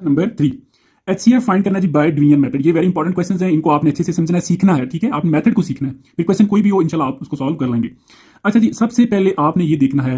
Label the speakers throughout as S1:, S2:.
S1: Number 3 HCF find करना जी by division method. ये very important questions हैं, इनको आपने अच्छे से समझना है, सीखना है, ठीक है। आपने मेथड को सीखना है, फिर क्वेश्चन कोई भी हो इंशाल्लाह आप उसको सॉल्व कर लेंगे। अच्छा जी, सबसे पहले आपने ये देखना है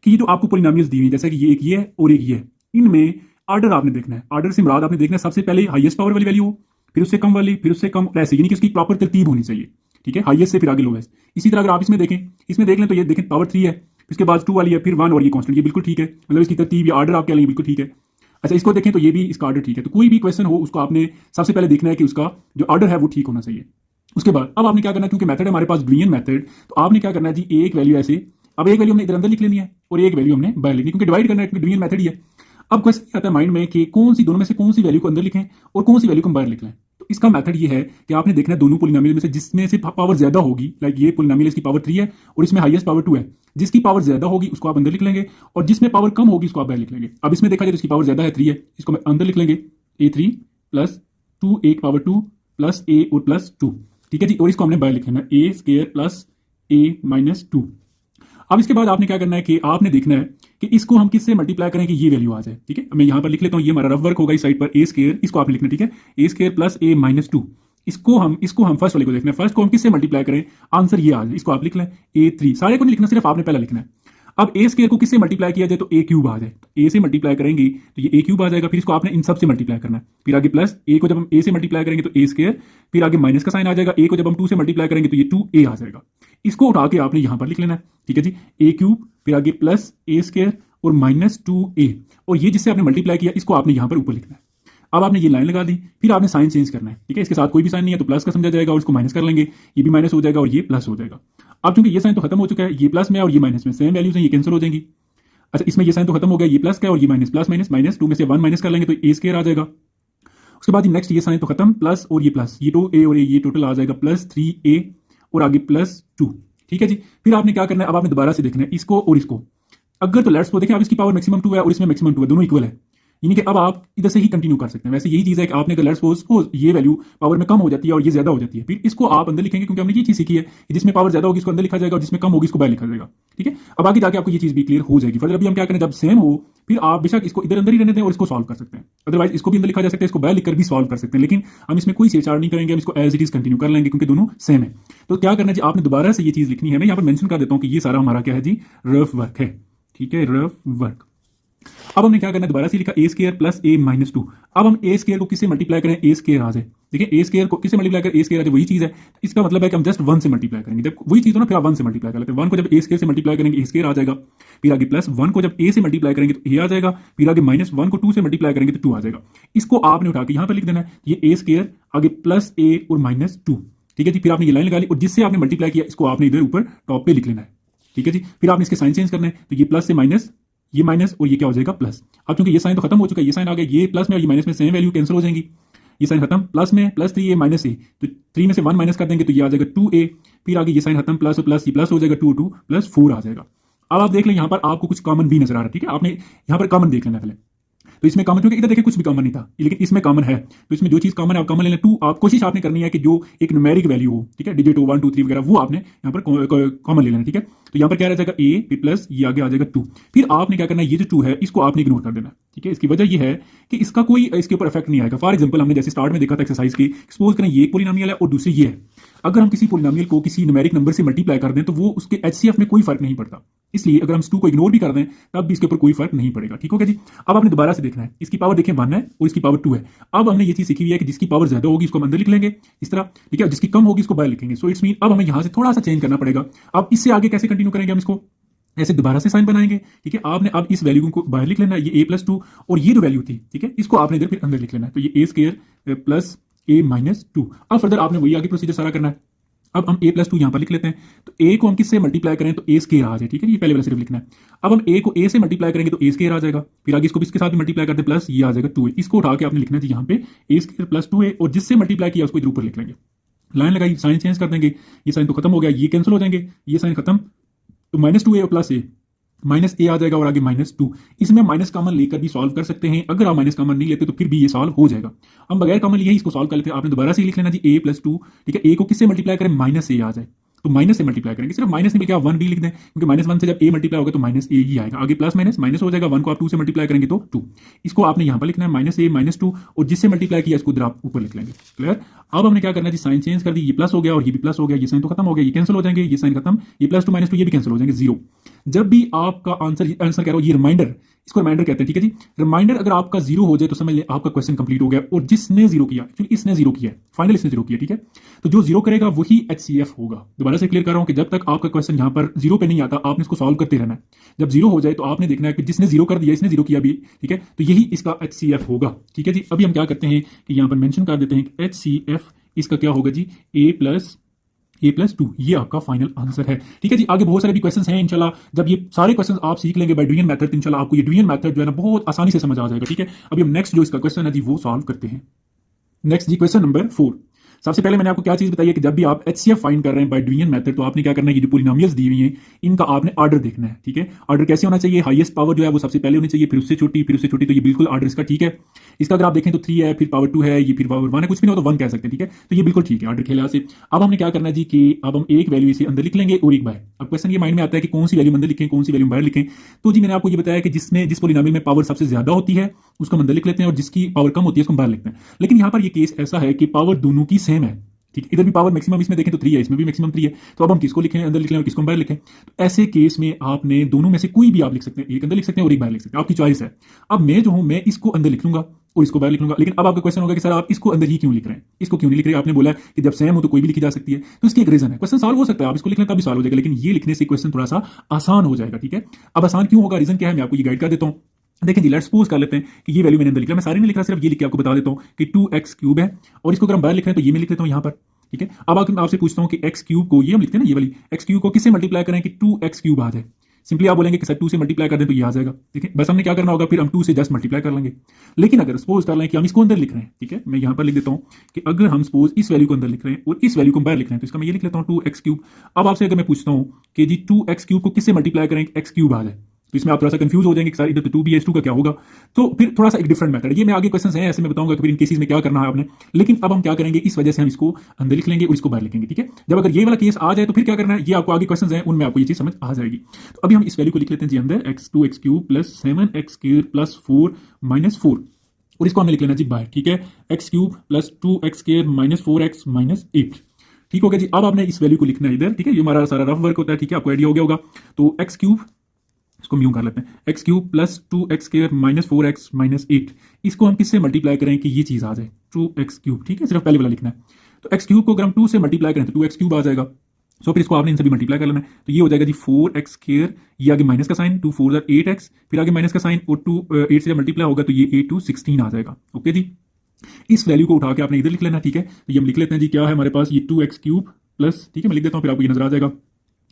S1: कि ये जो आपको पॉलिनोमियल्स दी हुई जैसे कि ये है और एक ये है, इनमें आर्डर आपने देखना है। आर्डर से मुराद आपने देखना है सबसे पहले हाईएस्ट पावर वाली वैल्यू हो, फिर उससे कम वाली, फिर उससे कम, ऐसे यानी कि उसकी प्रॉपर तरतीब होनी चाहिए, ठीक है। हाईएस्ट से फिर आगे लोवेस्ट। इसी तरह अगर आप इसमें देखें, इसमें देख लें तो ये देखें पावर 3 है, इसके बाद 2 वाली है, फिर 1 और ये कांस्टेंट, ये बिल्कुल ठीक है, मतलब इसकी तरतीब या आर्डर आप कह लेंगे बिल्कुल ठीक है। अच्छा, इसको देखें तो ये भी इसका आर्डर ठीक है। तो कोई भी क्वेश्चन हो उसको आपने सबसे पहले देखना है कि उसका जो आर्डर है वो ठीक होना चाहिए। उसके बाद अब आपने क्या करना है, क्योंकि मेथड है हमारे पास डिवीजन मेथड, तो आपने क्या करना है जी, एक वैल्यू ऐसे, अब एक वैल्यू हमने इधर अंदर लिख लेनी है और एक वैल्यू हमने बाहर लिखनी है, क्योंकि डिवाइड करना है, डिवीजन मेथड ही है। अब क्वेश्चन आता है माइंड में कि कौन सी दोनों में से कौन सी वैल्यू को अंदर लिखें और कौन सी वैल्यू को बाहर लिख लें। तो इसका मेथड ये है कि आपने देखना है दोनों पॉलिनोमियल में से जिसमें से पावर ज्यादा होगी, लाइक ये पॉलिनोमियल इसकी पावर 3 है और इसमें हाईएस्ट पावर 2 है, जिसकी पावर ज्यादा होगी उसको आप अंदर लिख लेंगे और जिसमें पावर कम होगी उसको आप बाहर लिख लेंगे। अब इसमें देखा जाए तो इसकी पावर ज्यादा है 3 है, इसको अंदर लिख लेंगे a3 प्लस 2 एक पावर 2 प्लस a और प्लस 2, ठीक है जी। और इसको हमने बाहर लिख लेना a square plus a minus 2। अब इसके बाद आपने क्या करना है कि आपने देखना है कि इसको हम किससे मल्टीप्लाई करें कि ये वैल्यू आ जाए, ठीक है। मैं यहां पर लिख लेता हूं, ये हमारा रफ वर्क होगा इस साइड पर, ए स्क्वायर, इसको आपने लिखना, ठीक है, ए स्क्वायर प्लस a माइनस 2। इसको हम फर्स्ट वाले को देखना है, फर्स्ट को हम किससे मल्टीप्लाई करें, आंसर ये आ जाए, इसको आप लिख लें a3। सारे को नहीं लिखना, सिर्फ आपने पहला लिखना है। अब ए स्क्वायर को किससे मल्टीप्लाई किया जाए तो ए क्यूब आ जाए, तो ए से मल्टीप्लाई करेंगे तो ये ए क्यूब आ जाएगा, फिर इसको आपने इन सब से मल्टीप्लाई करना है, फिर आगे प्लस ए को जब हम ए से मल्टीप्लाई करेंगे तो ए स्क्वायर, फिर आगे माइनस का साइन आ जाएगा, ए को जब हम 2 से मल्टीप्लाई करेंगे तो ये 2a आ जाएगा। इसको उठा के आपने यहां पर लिख लेना है, ठीक है जी, ए क्यूब, फिर आगे प्लस ए स्क्वायर और माइनस 2a, और ये जिससे आपने मल्टीप्लाई किया इसको आपने यहां पर ऊपर लिखना है। अब आपने ये लाइन लगा दी, फिर आपने साइन चेंज करना है, ठीक है। इसके साथ कोई भी साइन नहीं है तो प्लस का समझा जाएगा और इसको माइनस कर लेंगे, ये भी माइनस हो जाएगा और ये प्लस हो जाएगा। अब चूंकि ये साइन तो खत्म हो चुका है, ये प्लस में और ये माइनस में, सेम वैल्यूज हैं, ये कैंसिल हो जाएंगी। अच्छा, इसमें ये साइन तो खत्म हो गया, ये प्लस का और ये माइनस, प्लस माइनस माइनस 2 में से 1 माइनस कर लेंगे तो ए स्क्वायर आ जाएगा। उसके बाद नेक्स्ट ये साइन तो खत्म, प्लस और ये प्लस, ये 2a और ये टोटल आ जाएगा प्लस 3a और आगे प्लस 2, ठीक है जी। फिर आपने क्या करना है, अब आपने दोबारा से देखना है इसको और इसको। अगर तो लेट्स को देखें, अब इसकी पावर मैक्सिमम 2 है और इसमें मैक्सिमम 2 है, दोनों इक्वल है, यानी कि अब आप इधर से ही कंटिन्यू कर सकते हैं। वैसे यही चीज है कि आपने अगर लेट्स सपोज ये वैल्यू पावर में कम हो जाती है और ये ज्यादा हो जाती है, फिर इसको आप अंदर लिखेंगे, क्योंकि हमने ये चीज सीखी है कि जिसमें पावर ज्यादा होगी इसको अंदर लिखा जाएगा और जिसमें कम होगी इसको बाहर लिखा जाएगा, ठीक है। अब आगे जाके आपको ये चीज भी क्लियर हो जाएगी। फर्दर अभी हम क्या करें, जब सेम हो फिर आप बेशक इसको इधर अंदर ही रहने दें और इसको सॉल्व कर सकते हैं, अदरवाइज इसको भी अंदर लिखा जा सकता है, इसको बाहर लिखकर भी सॉल्व कर सकते हैं, लेकिन हम इसमें कोई छेड़छाड़ नहीं करेंगे, हम इसको एज इट इज कंटिन्यू कर लेंगे क्योंकि दोनों सेम है। तो क्या करना है जी, आपने दोबारा से ये चीज लिखनी है, मैं यहाँ पर मेंशन कर देता हूँ कि ये सारा हमारा क्या है जी, रफ वर्क है, ठीक है, रफ वर्क। अब हमने क्या करना है, दोबारा से लिखा ए स्क्वायर प्लस a माइनस 2। अब हम ए स्क्वायर को किससे मल्टीप्लाई करें, ए स्क्वायर आ जाए, देखिए ए स्क्वायर को किससे मल्टीप्लाई करें, ए स्क्वायर आ जाए, वही चीज है। तो इसका मतलब है कि हम जस्ट 1 से मल्टीप्लाई करेंगे, जब वही चीज हो ना फिर आप 1 से मल्टीप्लाई कर लेते हैं। 1 को जब ए स्क्वायर से मल्टीप्लाई करेंगे ए स्क्वायर आ जाएगा, फिर आगे प्लस 1 को जब ए से मल्टीप्लाई करेंगे तो ए आ जाएगा, फिर आगे माइनस 1 को 2 से मल्टीप्लाई करेंगे तो 2 आ जाएगा। इसको आपने उठा के यहां पर लिख देना है, ये ए स्क्वायर आगे प्लस a और माइनस 2, ठीक है जी। फिर आपने ये लाइन लगा ली और जिससे आपने मल्टीप्लाई किया इसको आपने इधर ऊपर टॉप पे लिख लेना है, ठीक है जी। फिर आपने इसके साइन चेंज करना है, तो ये प्लस से माइनस, ये माइनस और ये क्या हो जाएगा प्लस। अब क्योंकि ये साइन तो खत्म हो चुका है, ये साइन आ गया, ये प्लस में और ये माइनस में सेम वैल्यू कैंसिल हो जाएंगी, ये साइन खत्म, प्लस में प्लस 3a माइनस a, तो 3 में से 1 माइनस कर देंगे तो ये आ जाएगा 2a, फिर आगे ये साइन खत्म, प्लस और प्लस, ये प्लस हो जाएगा 2 प्लस 4 आ जाएगा। अब आप देख लें यहाँ पर आपको कुछ कॉमन भी नजर आ रहा है, ठीक है, आपने यहाँ पर कॉमन देख लेना पहले। तो इसमें कॉमन, क्योंकि इधर देखिए कुछ भी कॉमन नहीं था लेकिन इसमें कॉमन है, तो इसमें जो चीज कॉमन है आप कॉमन ले लें। 2 आप कोशिश आपने करनी है कि जो एक न्यूमेरिक वैल्यू हो, ठीक है, डिजिट हो 1 2 3 वगैरह, वो आपने यहाँ पर कॉमन ले लेना, ठीक है। तो यहाँ पर क्या रह जाएगा a फिर प्लस ये आगे आ जाएगा 2, फिर आपने क्या करना है, ये जो 2 है इसको आपने इग्नोर कर देना, ठीक है। इसकी वजह ये है कि इसका कोई इसके ऊपर इफेक्ट नहीं आएगा। फॉर एग्जांपल हमने जैसे स्टार्ट में देखा था एक्सरसाइज की, सपोज करें ये एक पॉलिनोमियल है और दूसरी ये है, अगर हम किसी पॉलिनोमियल को किसी न्यूमेरिक नंबर से मल्टीप्लाई कर दें तो वो उसके एचसीएफ में कोई फर्क नहीं पड़ता, इसलिए अगर हम 2 को इग्नोर भी कर दें तब भी इसके ऊपर कोई फर्क नहीं पड़ेगा, ठीक हो गया जी। अब आपने दोबारा से देखना है, इसकी पावर देखें 1 है और इसकी पावर 2 है। अब हमने ये चीज सीखी हुई है कि जिसकी पावर ज्यादा होगी इसको हम अंदर लिख लेंगे इस तरह, ठीक है, जिसकी कम होगी इसको बाहर लिखेंगे। सो इट्स मीन अब हमें यहां से थोड़ा सा चेंज करना पड़ेगा। अब इससे आगे कैसे कंटिन्यू करेंगे, हम इसको ऐसे दोबारा से साइन बनाएंगे, ठीक है। आपने अब इस वैल्यू को बाहर लिख लेना है, ये a + 2 और ये जो वैल्यू थी, ठीक है, इसको आपने इधर फिर अंदर लिख लेना है, तो ये a square plus a minus 2। अब फर्दर आपने वही आगे प्रोसीजर सारा करना है। अब हम a + 2 यहां पर लिख लेते हैं, तो a को हम किससे मल्टीप्लाई करें तो a स्क्वायर आ जाए, ठीक है, ये पहले वाला सिर्फ लिखना है। अब हम a को a से मल्टीप्लाई करेंगे तो a स्क्वायर आ जाएगा, फिर आगे इसको भी इसके साथ मल्टीप्लाई करते प्लस ये आ जाएगा 2a, इसको उठा के आपने लिखना है यहाँ पे a स्क्वायर प्लस 2a और जिससे मल्टीप्लाई किया उसको इधर ऊपर लिख लेंगे। लाइन लगाई, साइन चेंज कर देंगे, ये साइन तो खत्म हो गया, ये कैंसिल हो जाएंगे, ये साइन खत्म, तो -2a और प्लस a, माइनस a आ जाएगा और आगे -2। इसमें माइनस कॉमन लेकर भी सॉल्व कर सकते हैं, अगर आप माइनस कॉमन नहीं लेते तो फिर भी ये सॉल्व हो जाएगा। हम बगैर कॉमन लिए इसको सॉल्व कर लेते हैं। आपने दोबारा से लिख लेना जी a + 2, ठीक है, a को किससे मल्टीप्लाई करें, -a आ जाए, तो माइनस से मल्टीप्लाई करेंगे, सिर्फ माइनस नहीं बल्कि आप 1 भी लिख दें, क्योंकि -1 से जब a मल्टीप्लाई होगा तो -a ही आएगा, आगे प्लस माइनस माइनस हो जाएगा, 1 को आप 2 से मल्टीप्लाई करेंगे तो 2, इसको आपने यहां पर लिखना है -a -2, और जिससे मल्टीप्लाई किया इसको इधर आप ऊपर लिख लेंगे। क्लियर? अब हमने क्या करना है जी, साइन चेंज कर दी, ये प्लस हो गया और ये भी प्लस हो गया, ये साइन तो खत्म हो गया, ये कैंसिल हो जाएंगे, ये साइन खत्म, ये +2 -2 ये भी कैंसिल हो जाएंगे, 0। जब भी आपका आंसर कह रहा हूं ये रिमाइंडर, इसको रिमाइंडर कहते हैं, ठीक है जी। रिमाइंडर अगर आपका 0 हो जाए तो समझ ले आपका क्वेश्चन कंप्लीट हो गया, और जिसने 0 किया, एक्चुअली इसने 0 किया, फाइनल इसने 0 किया, ठीक है। तो जो 0 करेगा वही HCF होगा। दोबारा से क्लियर कर रहा हूं कि जब तक आपका क्वेश्चन यहां पर 0 पे नहीं आता आपने इसको सॉल्व करते रहना है। जब 0 हो जाए तो आपने देखना है कि जिसने 0 कर दिया, इसने 0 किया भी, ठीक है, तो यही इसका HCF होगा, ठीक है जी। अभी हम क्या करते हैं कि यहां पर मेंशन कर देते हैं कि HCF इसका क्या होगा जी, a+2, ये आपका फाइनल आंसर है, ठीक है जी। आगे बहुत सारे भी क्वेश्चंस हैं इंशाल्लाह, जब ये सारे क्वेश्चंस आप सीख लेंगे बाय डुइंग मेथड, इंशाल्लाह आपको ये डुइंग मेथड जो है ना बहुत आसानी से समझ आ जाएगा, ठीक है। अभी हम नेक्स्ट जो इसका क्वेश्चन है जी वो सॉल्व करते हैं। नेक्स्ट जी क्वेश्चन नंबर 4। सबसे पहले मैंने आपको क्या चीज बताई है कि जब भी आप HCF फाइंड कर रहे हैं बाय डुइंग मेथड तो आपने क्या करना है, ये जो पॉलिनोमियल्स दी हुई हैं इनका आपने ऑर्डर देखना है, ठीक है। ऑर्डर कैसे होना चाहिए, हाईएस्ट पावर जो है वो सबसे पहले होनी चाहिए, फिर उससे छोटी, फिर उससे छोटी, तो ये बिल्कुल ऑर्डर इसका ठीक है। इसका अगर आप देखें तो 3 है, फिर पावर 2 है, ये फिर पावर 1 है, कुछ भी नहीं हो तो 1 कह सकते हैं, ठीक है। तो ये बिल्कुल ठीक है ऑर्डर के लिहाज से। अब हमने क्या करना है जी कि अब हम एक वैल्यू इसे अंदर लिख लेंगे और एक बाहर। अब क्वेश्चन ये माइंड में आता है कि कौन सी वैल्यू अंदर लिखें, कौन सी वैल्यू बाहर लिखें। तो जी मैंने आपको ये बताया कि जिस पॉलिनोमियल में पावर सबसे ज्यादा होती है उसको हम अंदर लिख लेते हैं और जिसकी पावर कम होती है उसको बाहर लिखते हैं। लेकिन यहां पर ये केस ऐसा है कि पावर दोनों की सेम है, ठीक है। इधर भी पावर मैक्सिमम इसमें देखें तो 3 है, इसमें भी मैक्सिमम 3 है, तो अब हम किसको लिखें, अंदर लिख लें और किसको बाहर लिखें। तो ऐसे केस में आपने दोनों में से कोई भी आप लिख सकते हैं, एक अंदर लिख सकते हैं और एक बाहर लिख सकते हैं, आपकी चॉइस है। अब मैं जो हूं मैं इसको अंदर लिख लूंगा और इसको बाहर लिख लूंगा। लेकिन अब आपका क्वेश्चन होगा कि सर आप इसको अंदर ही क्यों लिख रहे हैं, इसको क्यों नहीं लिख रहे। आपने बोला कि जब सेम हो तो कोई भी लिखी जा सकती है, तो इसकी एक रीजन है। क्वेश्चन सॉल्व हो सकता है, आप इसको लिखने का भी सॉल्व हो जाएगा, लेकिन ये लिखने से क्वेश्चन थोड़ा सा आसान हो जाएगा, ठीक है। अब आसान क्यों होगा, रीजन क्या है, मैं आपको ये गाइड कर देता हूं। देखिए जी, लेट्स सपोज कर लेते हैं कि ये वैल्यू मैंने अंदर लिखा, मैं सारी नहीं लिख रहा, सिर्फ ये लिख के आपको बता देता हूं कि 2x³ है, और इसको अगर हम बाहर लिख रहे हैं तो ये मैं लिख लेता हूं यहां पर, ठीक है। अब आपसे पूछता हूं कि x³ को, ये हम लिखते हैं ना ये वाली x³ को किससे मल्टीप्लाई करें कि 2x³ आ जाए। सिंपली आप बोलेंगे कि सर 2 से मल्टीप्लाई कर दें तो ये आ जाएगा, ठीक है। बस हमने क्या करना होगा, फिर हम 2 से जस्ट मल्टीप्लाई कर लेंगे। लेकिन अगर सपोज कर लें कि हम इसको अंदर लिख रहे हैं, ठीक है, मैं यहां पर लिख देता हूं कि अगर हम सपोज इस वैल्यू को अंदर लिख रहे हैं और इस वैल्यू को बाहर लिख रहे हैं तो इसका मैं ये लिख लेता हूं 2x³। अब आपसे अगर मैं पूछता हूं कि जी 2x³ को किससे मल्टीप्लाई करें x³ आ जाए, तो इसमें आप थोड़ा सा कंफ्यूज हो जाएंगे कि सर इधर तो 2 भी है, 2 का क्या होगा। तो फिर थोड़ा सा एक डिफरेंट मेथड, ये मैं आगे क्वेश्चंस हैं ऐसे मैं बताऊंगा कि फिर इन केसेस में क्या करना है आपने। लेकिन अब हम क्या करेंगे, इस वजह से हम इसको अंदर लिख लेंगे और इसको बाहर लिखेंगे, ठीक है। जब अगर ये वाला केस आ जाए तो फिर क्या करना है, ये आपको आगे क्वेश्चंस हैं उनमें आपको ये चीज समझ आ जाएगी। तो अभी हम इस वैल्यू को लिख लेते हैं जी अंदर, x2x³ + 7x² + 4 - 4, और इसको हमें लिख लेना जी बाहर, ठीक है। x³ + 2x² - 4x - 8, ठीक हो गया जी। अब आपने इस वैल्यू को लिखना है इधर, ठीक है। ये हमारा सारा रफ वर्क होता है, ठीक है, आपको आइडिया हो गया होगा। तो x³, इसको म्यू कर लेते हैं, x³ + 2x² - 4x - 8, इसको हम किससे मल्टीप्लाई करें कि ये चीज आ जाए 2x³, ठीक है। सिर्फ पहले वाला लिखना है। तो x³ को अगर हम 2 से मल्टीप्लाई करें तो 2x³ आ जाएगा। सो फिर इसको आपने इनसे भी मल्टीप्लाई कर लेना है, तो ये हो जाएगा जी 4x², ये आगे माइनस का साइन, 2 4 8x, फिर आगे माइनस का साइन, और 2 8 से जब मल्टीप्लाई होगा तो ये 8 2 16 आ जाएगा। ओके जी, इस वैल्यू को उठा के आपने इधर लिख लेना, ठीक है। तो ये हम लिख लेते हैं जी, क्या है हमारे पास, ये 2x³ प्लस, ठीक है, मैं लिख देता हूं फिर आपको ये नजर आ जाएगा।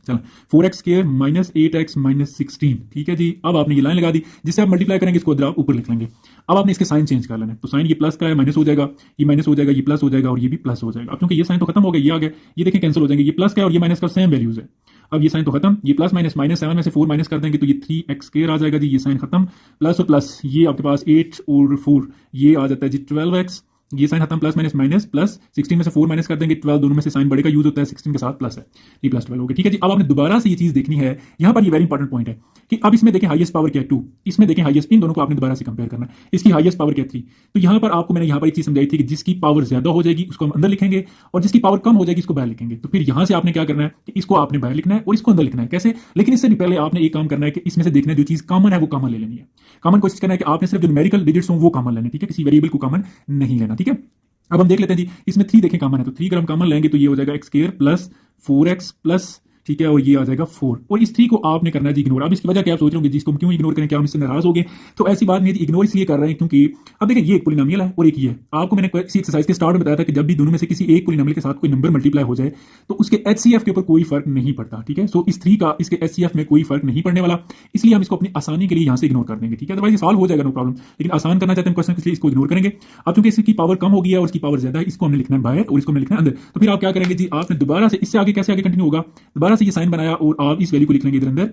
S1: चलो 4x² - 8x - 16, ठीक है जी। अब आपने ये लाइन लगा दी, जिससे आप मल्टीप्लाई करेंगे इसको आप ऊपर लिख लेंगे। अब आपने इसके साइन चेंज कर लेना है, तो साइन ये प्लस का है, माइनस हो जाएगा, ये माइनस हो जाएगा, ये प्लस हो जाएगा और ये भी प्लस हो जाएगा। अब क्योंकि ये साइन तो खत्म हो गया, ये आ गया, ये देखिए कैंसिल हो जाएंगे, ये प्लस का और ये माइनस का सेम वैल्यूज है। अब ये साइन तो खत्म, ये प्लस माइनस -7 में से 4 माइनस कर देंगे तो ये 3x² आ जाएगा जी, ये साइन खत्म, प्लस और प्लस, ये आपके पास 8 और 4, ये आ जाता है जी 12x, ये साइन खत्म, प्लस माइनस माइनस, प्लस 16 में से 4 माइनस कर देंगे 12, दोनों में से साइन बड़े का यूज होता है, 16 के साथ प्लस है, ये +12 हो गया, ठीक है जी। अब आपने दोबारा से ये चीज देखनी है, यहां पर ये वेरी इंपॉर्टेंट पॉइंट है कि अब इसमें देखें हाईएस्ट पावर क्या है 2, इसमें देखें हाईएस्ट, इन दोनों को आपने दोबारा से कंपेयर करना है। इसकी हाईएस्ट पावर क्या है 3, तो यहां पर आपको मैंने यहां पर एक चीज समझाई थी कि जिसकी पावर ज्यादा हो जाएगी उसको हम अंदर लिखेंगे और जिसकी पावर कम हो जाएगी इसको बाहर लिखेंगे। तो फिर यहां से आपने क्या करना है कि इसको आपने बाहर लिखना है और इसको अंदर लिखना है, कैसे। लेकिन इससे भी पहले आपने एक काम करना है कि इसमें से देखना है जो चीज कॉमन है वो कॉमन ले लेनी है। कॉमन कोशिश करना है कि आपने सिर्फ जो न्यूमेरिकल डिजिट्स हो वो कॉमन लेने, ठीक है, किसी वेरिएबल को कॉमन नहीं लेना, ठीक है। अब हम देख लेते हैं जी, इसमें 3 देखें कॉमन है, तो 3 अगर हम कॉमन लेंगे तो ये हो जाएगा x² + 4x +, ठीक है, और ये आ जाएगा 4, और इस 3 को आपने करना है जी इग्नोर। अब इसकी वजह क्या आप सोच रहे होंगे, जिसको हम क्यों इग्नोर करें, क्या हम इससे नाराज हो गए, तो ऐसी बात नहीं है, इग्नोर इसलिए कर रहे हैं क्योंकि अब देखिए ये एक पॉलिनोमियल है और एक ये है। आपको मैंने इसी एक्सरसाइज के स्टार्ट में बताया था कि जब भी दोनों में से किसी एक पॉलिनोमियल के साथ कोई नंबर मल्टीप्लाई हो जाए तो उसके HCF के ऊपर कोई फर्क नहीं पड़ता, ठीक है। सो इस 3 का इसके HCF में कोई फर्क नहीं पड़ने वाला, इसलिए हम इसको अपनी आसानी के लिए यहाँ से इग्नोर कर देंगे, ठीक है। अदरवाइज सॉल्व हो जाएगा, नो प्रॉब्लम, लेकिन आसान करना चाहते हैं क्वेश्चन, इसलिए इसको इग्नोर करेंगे। अब चूंकि इसकी पावर कम हो गई है और इसकी पावर ज्यादा है, इसको हमने लिखना है बाहर और इसको हमने लिखना है अंदर। तो फिर आप क्या करेंगे जी, आपने दोबारा से इससे आगे कैसे आगे कंटिन्यू होगा, दोबारा से ये साइन बनाया और आप इस वैल्यू को लिख लेंगे इधर अंदर,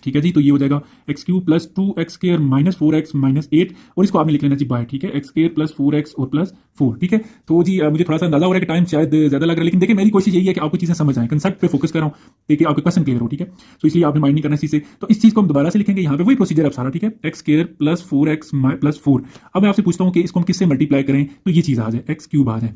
S1: ठीक है जी। तो ये हो जाएगा x cube plus 2x² minus 4x minus 8 और इसको आपने लिख लेना जी बाय, ठीक है, x² प्लस 4x और प्लस 4, ठीक है। तो जी मुझे थोड़ा सा अंदाजा हो रहा है कि टाइम शायद ज्यादा लग रहा है, लेकिन देखिए मेरी कोशिश यही है कि आपको चीजें समझ आए, कंसेप्ट पे फोकस कर रहा हूँ ताकि आपके क्वेश्चन क्लियर हो, ठीक है। तो इसलिए आपने माइंड नहीं करना इस चीज से। तो इस चीज को हम दोबारा से लिखेंगे यहाँ पे वही प्रोसीजर अब सारा, ठीक है, x² प्लस 4x प्लस 4। अब मैं आपसे पूछता हूँ कि इसको हम किससे मल्टीप्लाई करें तो ये चीज आ जाए एक्स क्यूब आ जाए।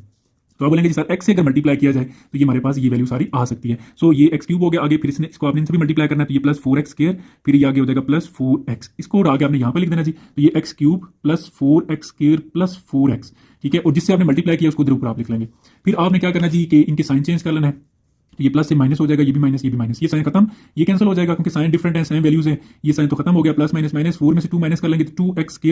S1: तो आप बोलेंगे जी सर x से अगर मल्टीप्लाई किया जाए तो ये हमारे पास ये वैल्यू सारी आ सकती है। सो ये एक्स क्यूब हो गया, आगे फिर इसको आपने इनसे भी मल्टीप्लाई करना है तो ये प्लस 4x², फिर ये आगे हो जाएगा प्लस 4x, इसको और आगे आपने यहाँ पे लिख देना जी। तो ये x cube plus 4x² plus 4x, ठीक है, और जिससे आपने मल्टीप्लाई किया उसको इधर ऊपर आप लिख लेंगे। फिर आपने क्या करना जी कि इनके साइन चेंज कर लेना है। तो ये प्लस से माइनस हो जाएगा, ये भी माइनस, ये भी माइनस, ये साइन खत्म, ये कैंसिल हो जाएगा क्योंकि साइन डिफरेंट है, सेम वैल्यूज है, ये साइन तो खत्म हो गया, प्लस माइनस माइनस 4 में से 2 माइनस कर लेंगे तो 2x²,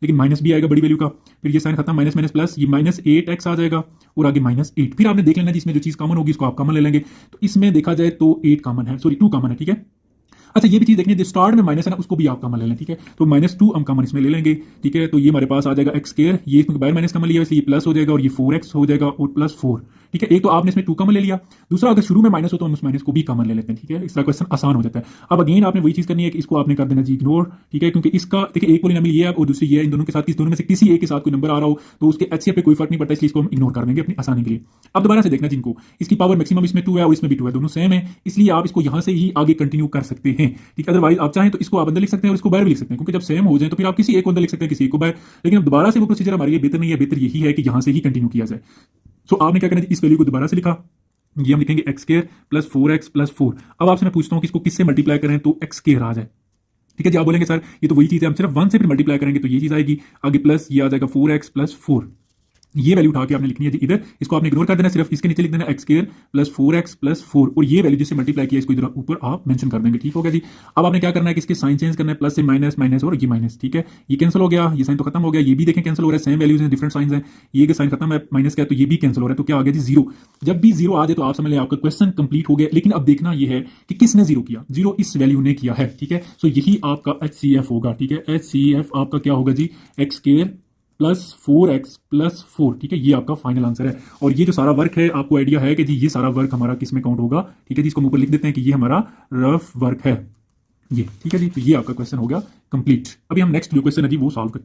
S1: लेकिन माइनस भी आएगा बड़ी वैल्यू का, फिर ये साइन खत्म, माइनस माइनस प्लस, ये माइनस 8x आ जाएगा और आगे माइनस 8। फिर आपने देख लेना जिसमें जो चीज कॉमन होगी इसको आप कॉमन ले लेंगे। तो इसमें देखा जाए तो 8 कॉमन है, सॉरी 2 कॉमन है, ठीक है। अच्छा ये भी चीज देखनी है, जो स्टार्ट में माइनस है ना उसको भी आप कॉमन ले लें, ठीक है। तो -2 हम कॉमन इसमें ले लेंगे, ठीक है। तो ये हमारे पास आ जाएगा x², ये इसमें बाहर माइनस कॉमन लिया इसलिए ये प्लस हो जाएगा और ये 4x हो जाएगा और प्लस 4, ठीक है। एक तो आपने इसमें 2 कॉमन ले लिया, दूसरा अगर शुरू में माइनस हो तो हम उस माइनस को भी कॉमन ले लेते हैं, ठीक है। इस तरह क्वेश्चन आसान हो जाता है। अब अगेन आपने वही चीज करनी है कि इसको आपने कर देना जी इग्नोर, ठीक है, क्योंकि इसका देखिए एक पॉलिनोमियल ये है और दूसरी ये है, इन दोनों के साथ, इस दोनों में से किसी एक के साथ कोई नंबर आ रहा हो तो उसके HCF पे कोई फर्क नहीं पड़ता, इसलिए इसको हम इग्नोर कर देंगे अपनी आसानी के लिए। अब दोबारा से देखना जिनको इसकी पावर मैक्सिमम इसमें 2 है और इसमें भी 2 है, दोनों सेम है, इसलिए आप इसको यहां से ही आगे कंटिन्यू कर सकते हैं, ठीक है। अदरवाइज आप चाहें तो इसको आप अंदर लिख सकते हैं और इसको बाहर भी लिख सकते हैं, क्योंकि जब सेम हो जाए तो फिर आप किसी एक को अंदर लिख सकते हैं, किसी एक को बाहर, लेकिन अब दोबारा से वो प्रोसीजर हमारे लिए बेहतर नहीं है, बेहतर यही है कि यहां से ही कंटिन्यू किया जाए। सो आपने क्या करना है, इस वैल्यू को दोबारा से लिखा, ये हम लिखेंगे x² प्लस 4x प्लस 4। अब आपसे मैं पूछता हूं कि इसको किससे मल्टीप्लाई करें तो x² आ जाए, ठीक है जी। आप बोलेंगे सर ये तो वही चीज है, हम सिर्फ 1 से फिर मल्टीप्लाई करेंगे तो ये चीज आएगी, आगे प्लस ये आ जाएगा 4x प्लस 4, ये वैल्यू उठा के आपने लिखनी है जी इधर, इसको आपने इग्नोर कर देना, सिर्फ इसके नीचे लिख देना x² प्लस 4x प्लस 4 और ये वैल्यू जिससे मल्टीप्लाई किया इसको इधर ऊपर आप मेंशन कर देंगे, ठीक हो गया जी। अब आपने क्या करना है कि इसके साइन चेंज करना है, प्लस से माइनस, माइनस और ये माइनस, ठीक है, ये कैंसिल हो गया, ये साइन तो खत्म हो गया, ये भी देखें कैंसिल हो रहा है, सेम वैल्यूज हैं डिफरेंट साइंस हैं, ये के साइन खत्म है, माइनस का है तो ये भी कैंसिल हो रहा है, तो क्या आ गया जी 0। जब भी 0 आ जाए तो आप समझ लें आपका क्वेश्चन कंप्लीट हो गया। लेकिन अब देखना ये है कि किसने 0 किया, 0 इस वैल्यू ने किया है, ठीक है। सो यही आपका HCF होगा, ठीक है, HCF आपका क्या होगा जी x² प्लस 4x प्लस 4, ठीक है, ये आपका फाइनल आंसर है। और ये जो सारा वर्क है आपको आइडिया है कि जी ये सारा वर्क हमारा किस में काउंट होगा, ठीक है जी, इसको हम ऊपर लिख देते हैं कि ये हमारा रफ वर्क है ये, ठीक है जी। तो ये आपका क्वेश्चन हो गया कंप्लीट। अभी हम नेक्स्ट जो क्वेश्चन है जी वो सॉल्व करते हैं।